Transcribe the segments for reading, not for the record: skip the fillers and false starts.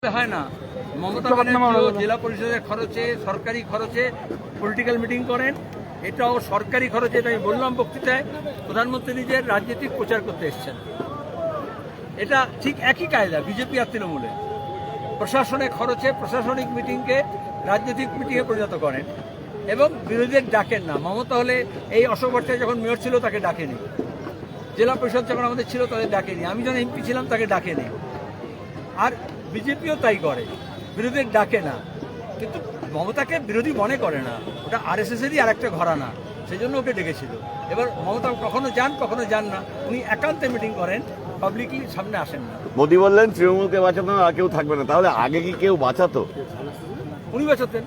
হয় না। মমতা ব্যানার্জিও জেলা পরিষদের খরচে, সরকারি খরচে পলিটিক্যাল মিটিং করেন। এটাও সরকারি খরচে। আমি বললাম বক্তৃতায়, প্রধানমন্ত্রী নিজের রাজনৈতিক প্রচার করতে এসছেন। এটা ঠিক একই কায়দা বিজেপি আর তৃণমূলে। প্রশাসনের খরচে প্রশাসনিক মিটিংকে রাজনৈতিক মিটিংয়ে পরিণত করেন এবং বিরোধীদের ডাকেন না। মমতা হলে এই অশোক ভট্টাচার্য যখন মেয়র ছিল তাকে ডাকেনি, জেলা পরিষদ যখন আমাদের ছিল তাদের ডাকেনি, আমি যখন এমপি ছিলাম তাকে ডাকেনি। আর বিজেপিও তাই করে, বিরোধীদের ডাকে না। কিন্তু মমতাকে বিরোধী মনে করে না, ওটা আরএসএসেরই আর একটা ঘরানা, সেই জন্য ওকে ডেকেছিল। এবার মমতা কখনো যান কখনো যান না, উনি একান্তে মিটিং করেন, পাবলিকলি সামনে আসেন না। মোদি বললেন তৃণমূলকে বাঁচানো আর কেউ থাকবে না, তাহলে আগে কি কেউ বাঁচাতো? উনি বাঁচাতেন।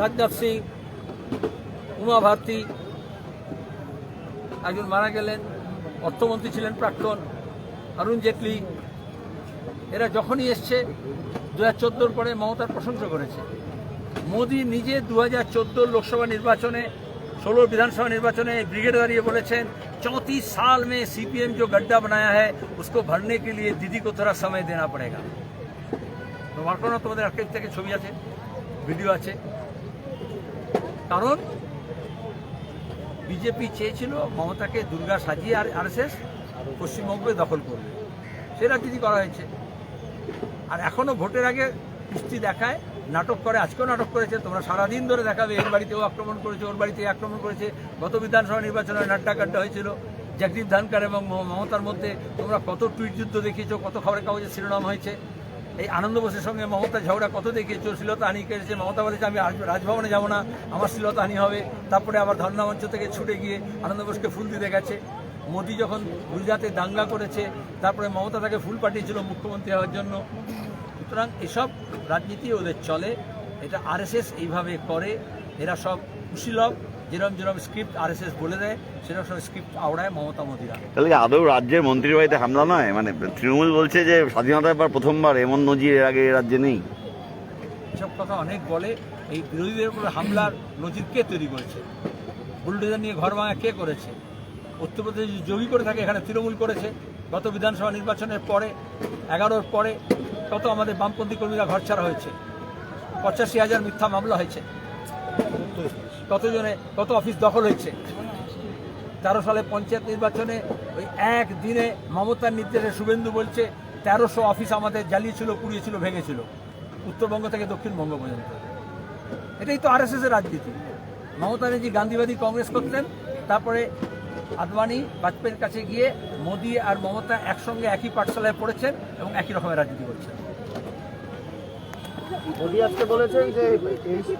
রাজনাথ সিং, উমা ভারতী, একজন মারা গেলেন, অর্থমন্ত্রী ছিলেন প্রাক্তন, অরুণ জেটলি, এরা যখনই এসছে 2014 পরে মমতার প্রশংসা করেছে। মোদি নিজে 2014 লোকসভা নির্বাচনে, 16 विधानसभा निर्वाचने ब्रिगेड दाঁড়িয়ে বলেছেন 34 साल में सीपीएम जो गड्ढा बनाया है उसको भरने के लिए दीदी को थोड़ा समय देना पड़ेगा। তোমার কোনো তোমাদের আর্কাইভ থেকে ছবি আছে, ভিডিও আছে। কারণ বিজেপি চেয়েছিল মমতাকে দুর্গা সাজিয়ে আর আরএসএস পশ্চিমবঙ্গে দখল করবে, সেটা যদি করা হয়েছে। আর এখনো ভোটের আগে কুস্তি দেখায়, নাটক করে। আজকেও নাটক করেছে, তোমরা সারাদিন ধরে দেখাবে এর বাড়িতেও আক্রমণ করেছে, ওর বাড়িতে আক্রমণ করেছে। গত বিধানসভা নির্বাচনে নাড্ডা কাড্ডা হয়েছিল জগদীপ ধনখড় এবং মমতার মধ্যে। তোমরা কত টুইট যুদ্ধ দেখিয়েছো, কত খবরের কাগজে শিরোনাম হয়েছে। এই আনন্দ বোসের সঙ্গে মমতা ঝগড়া কত দেখিয়েছো, শ্লীলতাহানি করেছে। মমতা বলেছে আমি রাজভবনে যাব না, আমার শ্লীলতাহানি হবে। তারপরে আবার ধর্ণা মঞ্চ থেকে ছুটে গিয়ে আনন্দ বোসকে ফুল দিতে গেছে। মোদি যখন গুজরাটে দাঙ্গা করেছে, তারপরে মমতা তাকে ফুল পাঠিয়েছিল মুখ্যমন্ত্রী হওয়ার জন্য। সুতরাং এসব রাজনীতি ওদের চলে, এটা আরএসএস এইভাবে করে। এরা সব কুশীলব, যেরকম যেরকম স্ক্রিপ্ট আরএসএস বলে দেয় সেরকম সব স্ক্রিপ্ট আওড়ায় মমতা মোদিরা। তাহলে কি আদৌ রাজ্যের মন্ত্রীর বাড়িতে হামলা নয়? মানে তৃণমূল বলছে যে স্বাধীনতার পর প্রথমবার, এমন নজির এর আগে রাজ্যে নেই। এসব কথা অনেক বলে। এই বিরোধীদের উপরে হামলার নজির কে তৈরি করেছে? বুলডোজার নিয়ে ঘর ভাঙা কে করেছে? উত্তরপ্রদেশ যোগী করে থাকে, এখানে তৃণমূল করেছে। গত বিধানসভা নির্বাচনের পরে 11-র পরে কত আমাদের বামপন্থী কর্মীরা ঘর ছাড়া হয়েছে, 85,000 মিথ্যা মামলা হয়েছে, কত অফিস দখল হয়েছে। 13 সালে পঞ্চায়েত নির্বাচনে ওই একদিনে মমতার নির্দেশে শুভেন্দু বলছে 1300 অফিস আমাদের জ্বালিয়েছিল, পুড়িয়েছিল, ভেঙেছিল, উত্তরবঙ্গ থেকে দক্ষিণবঙ্গ পর্যন্ত। এটাই তো আরএসএসের রাজনীতি। মমতা ব্যানার্জি গান্ধীবাদী কংগ্রেস করতেন, তারপরে আদবানি বাজপেয়ীর কাছে গিয়ে মোদি আর মমতা একসঙ্গে একই পাঠশালায় পড়েছেন এবং একই রকমের রাজনীতি করছেন। মোদি আজকে বলেছেন যে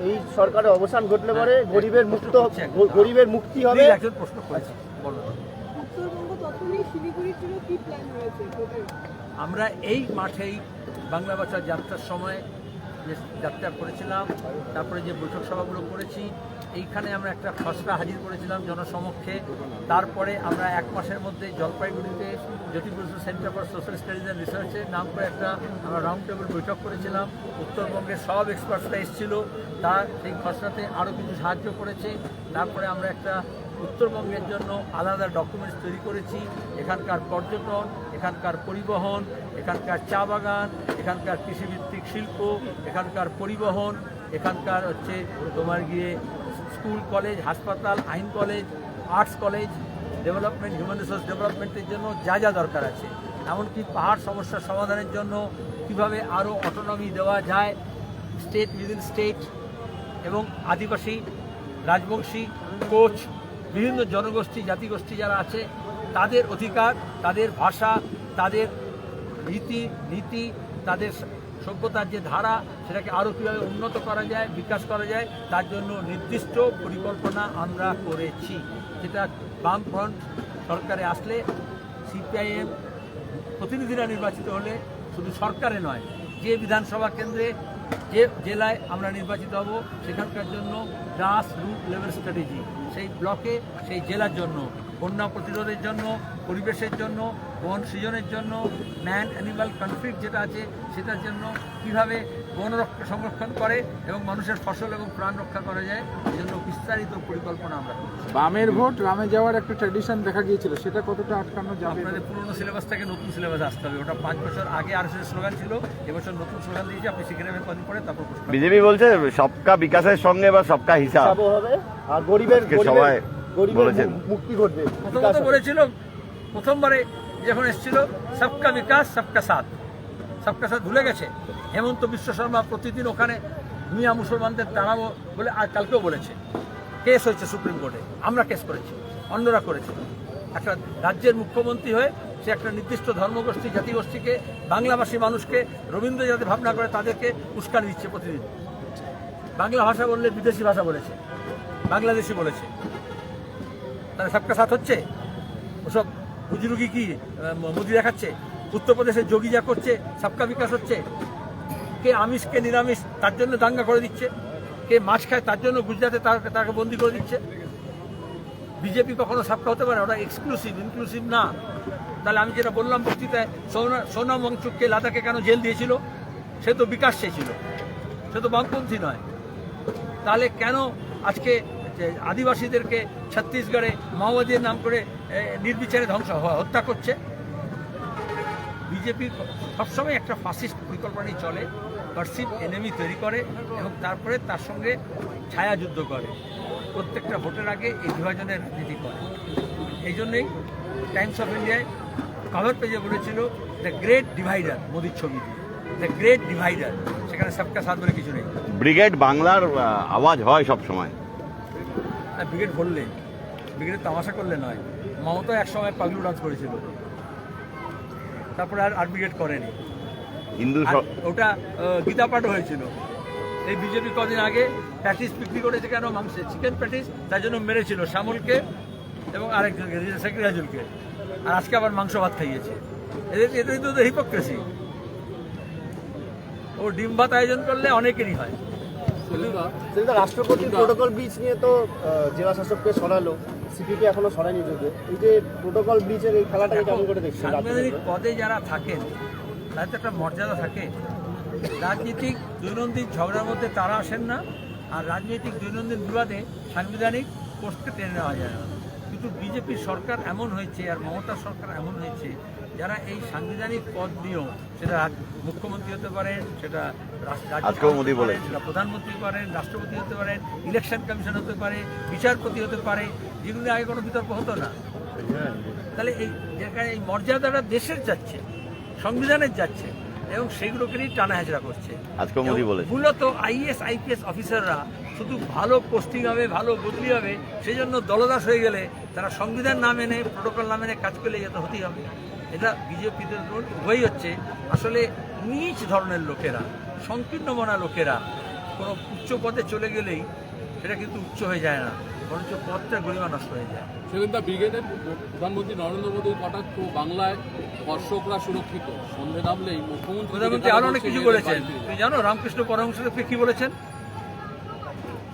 এই সরকারের অবসান ঘটলে পরে গরিবের মুক্তি হবে। একজন প্রশ্ন করেছে, আমরা এই মাঠেই বাংলা ভাষার যাত্রার সময় যে যাত্রা করেছিলাম, তারপরে যে বৈঠক সভাগুলো করেছি, এইখানে আমরা একটা খসড়া হাজির করেছিলাম জনসমক্ষে। তারপরে আমরা 1 মাসের মধ্যে জলপাইগুড়িতে Jyotiprasad centre for social studies and রিসার্চের নাম করে একটা আমরা রাউন্ড টেবিল বৈঠক করেছিলাম। উত্তরবঙ্গের সব এক্সপার্টসরা এসেছিল, তার সেই খসড়াতে আরও কিছু সাহায্য করেছে। তারপরে আমরা একটা উত্তরবঙ্গের জন্য আলাদা ডকুমেন্টস তৈরি করেছি। এখানকার পর্যটন, এখানকার পরিবহন, এখানকার চা বাগান, এখানকার কৃষিভিত্তিক শিল্প, এখানকার পরিবহন, এখানকার হচ্ছে তোমার গিয়ে স্কুল কলেজ, হাসপাতাল, আইন college, arts college development, human resource ডেভেলপমেন্টের জন্য যা যা দরকার আছে, এমনকি পাহাড় সমস্যার সমাধানের জন্য কীভাবে আরও অটোনমি দেওয়া যায় স্টেট উইদিন স্টেট, এবং আদিবাসী, রাজবংশী, কোচ, বিভিন্ন জনগোষ্ঠী, জাতিগোষ্ঠী যারা আছে তাদের অধিকার, তাদের ভাষা, তাদের রীতি নীতি, তাদের সভ্যতার যে ধারা, সেটাকে আরও কীভাবে উন্নত করা যায়, বিকাশ করা যায়, তার জন্য নির্দিষ্ট পরিকল্পনা আমরা করেছি। যেটা বামফ্রন্ট সরকারে আসলে সিপিআইএম প্রতিনিধিরা নির্বাচিত হলে শুধু সরকারে নয়, যে বিধানসভা কেন্দ্রে, যে জেলায় আমরা নির্বাচিত হব সেখানকার জন্য গ্রাস রুট লেভেল স্ট্র্যাটেজি, সেই ব্লকে, সেই জেলার জন্য বন্যা প্রতিরোধের জন্য, পরিবেশের জন্য, বন সৃজনের জন্য, ম্যান অ্যানিমাল কনফ্লিক্ট যেটা আছে সেটার জন্য কীভাবে বন সংরক্ষণ করে এবং মানুষের ফসল এবং প্রাণ রক্ষা করা যায়, এই জন্য বিস্তারিত পরিকল্পনা আমরা করছি। বামের ভোট রামে যাওয়ার একটা ট্র্যাডিশন দেখা গিয়েছিল, সেটা কতটা আটকানো যাবে? আপনাদের পুরনো সিলেবাস থেকে নতুন সিলেবাস আসতে হবে। ওটা 5 বছর আগে আরএসএস স্লোগান ছিল, এবছর নতুন স্লোগান দিয়েছি, আপনি শিখে নেবেন কদিন পরে, তারপর প্রশ্ন। বিজেপি বলছে সবকা বিকাশের সঙ্গে বা সবকা হিসাব হিসাবও হবে আর গরিবের সবাই গরিবের বলেছেন। মুক্তি ঘটবে। প্রথমত বলেছিল, প্রথমবারে যখন এসেছিল সবকা বিকাশ সবকা সাথ, সবকা সাথ ভুলে গেছে। হেমন্ত বিশ্ব শর্মা প্রতিদিন ওখানে মিয়া মুসলমানদের দাঁড়াবো বলে আর কালকেও বলেছে। কেস হয়েছে সুপ্রিম কোর্টে, আমরা কেস করেছি, অন্যরা করেছে। একটা রাজ্যের মুখ্যমন্ত্রী হয়ে সে একটা নির্দিষ্ট ধর্মগোষ্ঠী জাতিগোষ্ঠীকে, বাংলাভাষী মানুষকে, রবীন্দ্র যাতে ভাবনা করে তাদেরকে উস্কানি দিচ্ছে প্রতিদিন। বাংলা ভাষা বললে বিদেশি ভাষা বলেছে, বাংলাদেশি বলেছে, তাহলে সবকা সাথ হচ্ছে? ওসব বুজরুগি কি মোদি দেখাচ্ছে? উত্তরপ্রদেশের যোগী যা করছে সবকা বিকাশ হচ্ছে। কে আমিষ কে নিরামিষ তার জন্য দাঙ্গা করে দিচ্ছে, কে মাছ খায় তার জন্য গুজরাটে তাকে বন্দি করে দিচ্ছে। বিজেপি কখনো সবকা হতে পারে? ওটা এক্সক্লুসিভ, ইনক্লুসিভ না। তাহলে আমি যেটা বললাম বক্তৃতায়, সোনাম ওয়াংচুককে লাদাখে কেন জেল দিয়েছিল? সে তো বিকাশ চেয়েছিল, সে তো বামপন্থী নয়। তাহলে কেন আজকে আদিবাসীদেরকে ছত্তিশগড়ে মাওবাদীর নাম করে নির্বিচারে হত্যা করছে? বিজেপি সবসময় একটা ফাসিস্ট পরিকল্পনা নিয়ে চলে, পারসিভ এনিমি তৈরি করে এবং তারপরে তার সঙ্গে ছায়া যুদ্ধ করে। প্রত্যেকটা ভোটের আগে এই বিভাজনের রাজনীতি করে। এই জন্যই টাইমস অফ ইন্ডিয়ায় কভার পেজে বলেছিল দ্য গ্রেট ডিভাইডার, মোদির ছবি দিয়ে, দ্য গ্রেট ডিভাইডার। সেখানে সবকা সাথ বলে কিছু নেই। ব্রিগেড বাংলার আওয়াজ হয় সব সময়। ব্রিগেড বললে, ব্রিগেডের তামাশা করলে নয়। মমতা একসময় পাগলু ডান্স করেছিল, তারপরে আর ব্রিগেড করেনি। হিন্দু ওটা গীতা পাঠ হয়েছিল। এই বিজেপি কদিন আগে প্যাটিস বিক্রি করেছে কেন? মাংসের চিকেন প্যাটিস, তার জন্য মেরেছিল শ্যামলকে এবং আরেকজনকে, শেখ রাজুলকে। আর আজকে আবার মাংস ভাত খাইয়েছে। এদের তো হিপোক্রেসি। ও ডিম ভাত আয়োজন করলে অনেকেরই হয়। রাষ্ট্রপতি প্রোটোকল ব্রিজ নিয়ে তো জেলা শাসককে সরালো, সিপিকে এখনো সরায়নি। যদি এই যে প্রোটোকল ব্রিজের এই খেলাটাকে কেমন করে দেখছেন? সাংবিধানিক পদে যারা থাকেন তাদের তো একটা মর্যাদা থাকে। রাজনীতিক দৈনন্দিন ঝগড়ার মধ্যে তারা আসেন না, আর রাজনৈতিক দৈনন্দিন বিবাদে সাংবিধানিক পোস্টকে টেনে নেওয়া যায় না। কিন্তু বিজেপির সরকার এমন হয়েছে আর মমতার সরকার এমন হয়েছে, যারা এই সাংবিধানিক পদ নিয়েও, সেটা মুখ্যমন্ত্রী হতে পারেন, সেটা সেটা প্রধানমন্ত্রী পারেন, রাষ্ট্রপতি হতে পারেন, ইলেকশন কমিশন হতে পারে, বিচারপতি হতে পারে, যেগুলো আগে কোনো বিতর্ক হতো না। তাহলে এই যেখানে এই মর্যাদাটা দেশের যাচ্ছে, সংবিধানের যাচ্ছে, এবং সেগুলোকে নিয়ে টানা হেঁচড়া করছে। মূলত আইএস আইপিএস অফিসাররা শুধু ভালো পোস্টিং হবে, ভালো বদলি হবে, সেই জন্য দলদাস হয়ে গেলে তারা সংবিধান না মেনে, প্রোটোকল না মেনে কাজ করলে যেতে হতেই হবে। এটা বিজেপিদের উভয়ই হচ্ছে। আসলে নিচ ধরনের লোকেরা, সংকীর্ণ মনা লোকেরা কোনো উচ্চ পদে চলে গেলেই সেটা কিন্তু উচ্চ হয়ে যায় না, বরঞ্চ পদটা গরিমা নষ্ট হয়ে যায়। সেদিন ব্রিগেডের প্রধানমন্ত্রী নরেন্দ্র মোদীর কটাক্ষ, বাংলায় দর্শকরা সুরক্ষিত, সন্ধে নামলেই প্রধানমন্ত্রী আরো অনেক কিছু বলেছেন। তুমি জানো রামকৃষ্ণ পরমহংসদেবকে কি বলেছেন?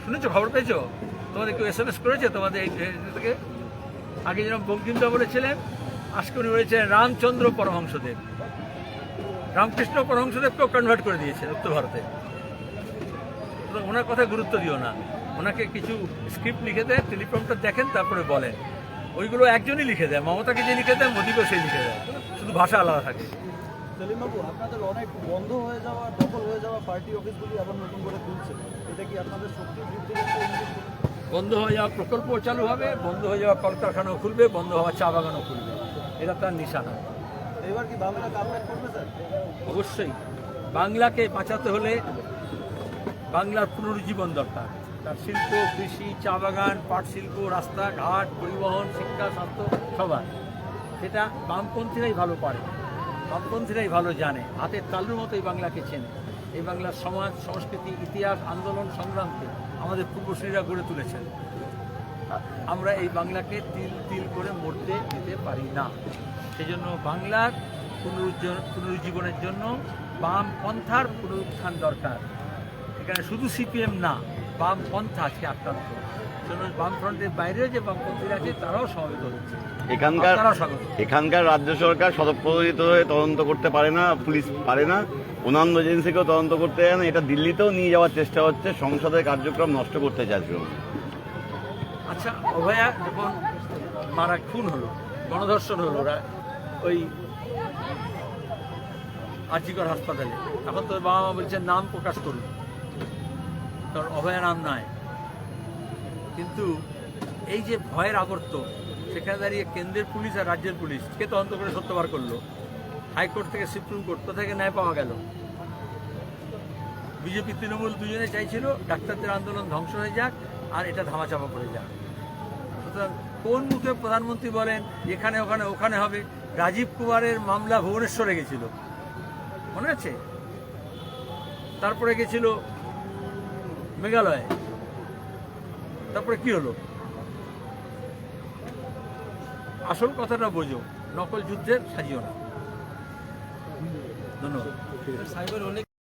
শুনেছো? খবর পেয়েছো? তোমাদের কেউ SMS করেছে তোমাদের এই থেকে? আগে যেরকম বঙ্কিমদা বলেছিলেন, আজকে উনি বলেছেন রামচন্দ্র পরমহংসদেব। রামকৃষ্ণ পরমহংসদেবকেও কনভার্ট করে দিয়েছেন উত্তর ভারতে। ওনার কথা গুরুত্ব দিও না। ওনাকে কিছু স্ক্রিপ্ট লিখে দেয়, টেলিপ্রম্পটার দেখেন, তারপরে বলেন। ওইগুলো একজনই লিখে দেয়, মমতাকে যে লিখে দেয় মোদিকেও সেই লিখে দেয়, শুধু ভাষা আলাদা থাকে। সেলিমবাবু, আপনাদের অনেক বন্ধ হয়ে যাওয়া, দখল হয়ে যাওয়া পার্টি অফিসগুলি আবার নতুন করে খুলছে, এটা কি আপনাদের শক্তি বৃদ্ধির একটা ইঙ্গিত? বন্ধ হয়ে যাওয়া প্রকল্প চালু হবে, বন্ধ হয়ে যাওয়া কলকারখানাও খুলবে, বন্ধ হওয়া চা বাগানও খুলবে। এটা তার নিশানা। এবার কি বাংলা কামব্যাক করবে স্যার? অবশ্যই। বাংলাকে বাঁচাতে হলে বাংলার পুনরুজ্জীবন দরকার। তার শিল্প, কৃষি, চা বাগান, পাট শিল্প, রাস্তাঘাট, পরিবহন, শিক্ষা, স্বাস্থ্য, সবার। সেটা বামপন্থীরাই ভালো পারে, বামপন্থীরাই ভালো জানে। হাতের তালুর মতো এই বাংলাকে চেনে। এই বাংলার সমাজ, সংস্কৃতি, ইতিহাস, আন্দোলন, সংগ্রামকে আমাদের পূর্বসূরীরা গড়ে তুলেছেন। আমরা এই বাংলাকে তিল তিল করে মরতে দিতে পারি না। সেজন্য বাংলার পুনরুজ্জীবনের জন্য বামপন্থার পুনরুত্থান দরকার। এখানে শুধু সিপিএম না, বামপন্থা আজকে আক্রান্ত। বামফ্রন্টের বাইরেও যে বামপন্থীরা আছে তারাও সমবেত হচ্ছে, এখানকার তারাও স্বাগত। এখানকার রাজ্য সরকার স্বতঃপ্রণোদিত হয়ে তদন্ত করতে পারে না, পুলিশ পারে না, অন্যান্য এজেন্সিকেও তদন্ত করতে যায় না, এটা দিল্লিতেও নিয়ে যাওয়ার চেষ্টা হচ্ছে, সংসদের কার্যক্রম নষ্ট করতে চাইছে। আচ্ছা, অভয়া যখন মারা খুন হলো, গণধর্ষণ হলো ওরা ওই আরজিকর হাসপাতালে, এখন তো বাবা মা বলছে নাম প্রকাশ করুন, কারণ অভয়া নাম নয়। কিন্তু এই যে ভয়ের আবর্ত, সেখানে দাঁড়িয়ে কেন্দ্রের পুলিশ আর রাজ্যের পুলিশ কে তদন্ত করে সত্য বার করলো? হাইকোর্ট থেকে সুপ্রিম কোর্ট, কোথা থেকে ন্যায় পাওয়া গেল? বিজেপি তৃণমূল দুজনে চাইছিল ডাক্তারদের আন্দোলন ধ্বংস হয়ে যাক আর এটা ধামাচাপা পড়ে যাক। সুতরাং কোন মুখে প্রধানমন্ত্রী বলেন এখানে ওখানে ওখানে হবে? রাজীব কুমারের মামলা ভুবনেশ্বরে গেছিল, মনে আছে? তারপরে গেছিল মেঘালয়ে, তারপরে কি হলো? আসল কথাটা বোঝো, নকল যুদ্ধের সাজিও না। ধন্যবাদ। সাইবার অনেক